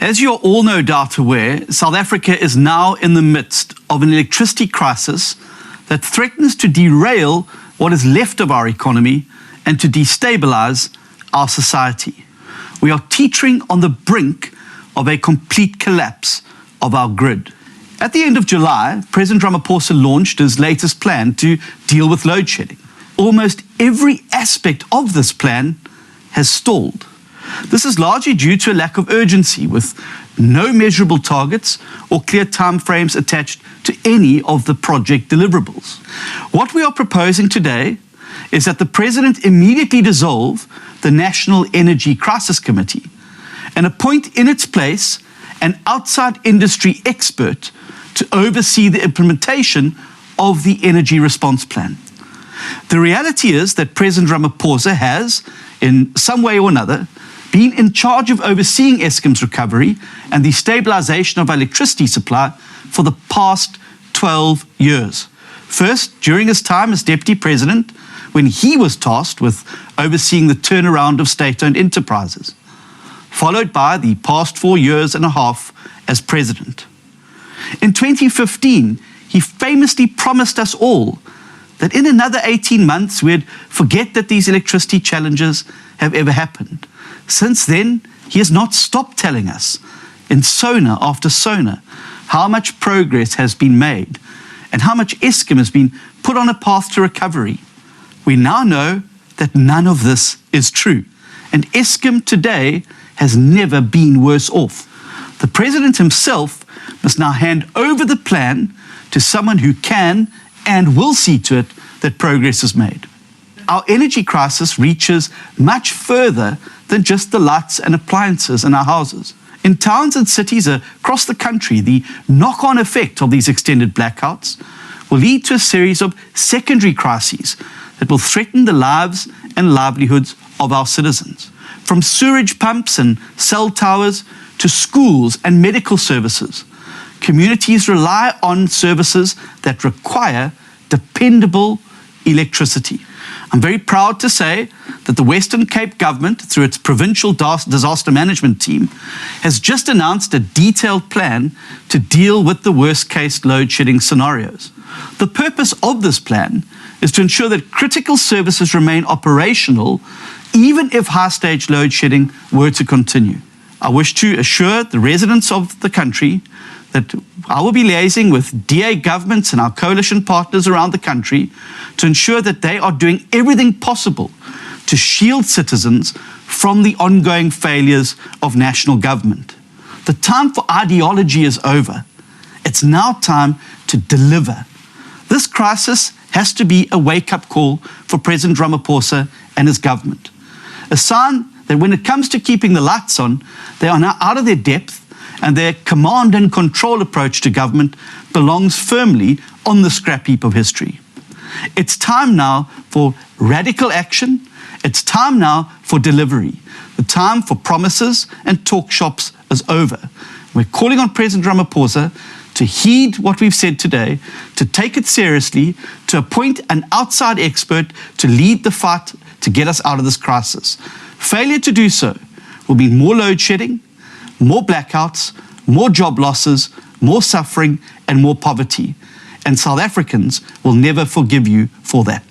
As you're all no doubt aware, South Africa is now in the midst of an electricity crisis that threatens to derail what is left of our economy and to destabilize our society. We are teetering on the brink of a complete collapse of our grid. At the end of July, President Ramaphosa launched his latest plan to deal with load shedding. Almost every aspect of this plan has stalled. This is largely due to a lack of urgency, with no measurable targets or clear timeframes attached to any of the project deliverables. What we are proposing today is that the President immediately dissolve the National Energy Crisis Committee and appoint in its place an outside industry expert to oversee the implementation of the Energy Response Plan. The reality is that President Ramaphosa has, in some way or another, been in charge of overseeing Eskom's recovery and the stabilization of our electricity supply for the past 12 years. First, during his time as Deputy President, when he was tasked with overseeing the turnaround of state-owned enterprises, followed by the past 4 years and a half as President. In 2015, he famously promised us all that in another 18 months we'd forget that these electricity challenges have ever happened. Since then, he has not stopped telling us, in SONA after SONA, how much progress has been made and how much Eskom has been put on a path to recovery. We now know that none of this is true, and Eskom today has never been worse off. The President himself must now hand over the plan to someone who can and will see to it that progress is made. Our energy crisis reaches much further than just the lights and appliances in our houses. In towns and cities across the country, the knock-on effect of these extended blackouts will lead to a series of secondary crises that will threaten the lives and livelihoods of our citizens. From sewage pumps and cell towers to schools and medical services, communities rely on services that require dependable electricity. I'm very proud to say that the Western Cape government, through its provincial disaster management team, has just announced a detailed plan to deal with the worst-case load shedding scenarios. The purpose of this plan is to ensure that critical services remain operational even if high-stage load shedding were to continue. I wish to assure the residents of the country that I will be liaising with DA governments and our coalition partners around the country to ensure that they are doing everything possible to shield citizens from the ongoing failures of national government. The time for ideology is over. It's now time to deliver. This crisis has to be a wake-up call for President Ramaphosa and his government. A sign that when it comes to keeping the lights on, they are now out of their depth, and their command and control approach to government belongs firmly on the scrap heap of history. It's time now for radical action. It's time now for delivery. The time for promises and talk shops is over. We're calling on President Ramaphosa to heed what we've said today, to take it seriously, to appoint an outside expert to lead the fight to get us out of this crisis. Failure to do so will mean more load shedding, more blackouts, more job losses, more suffering, and more poverty. And South Africans will never forgive you for that.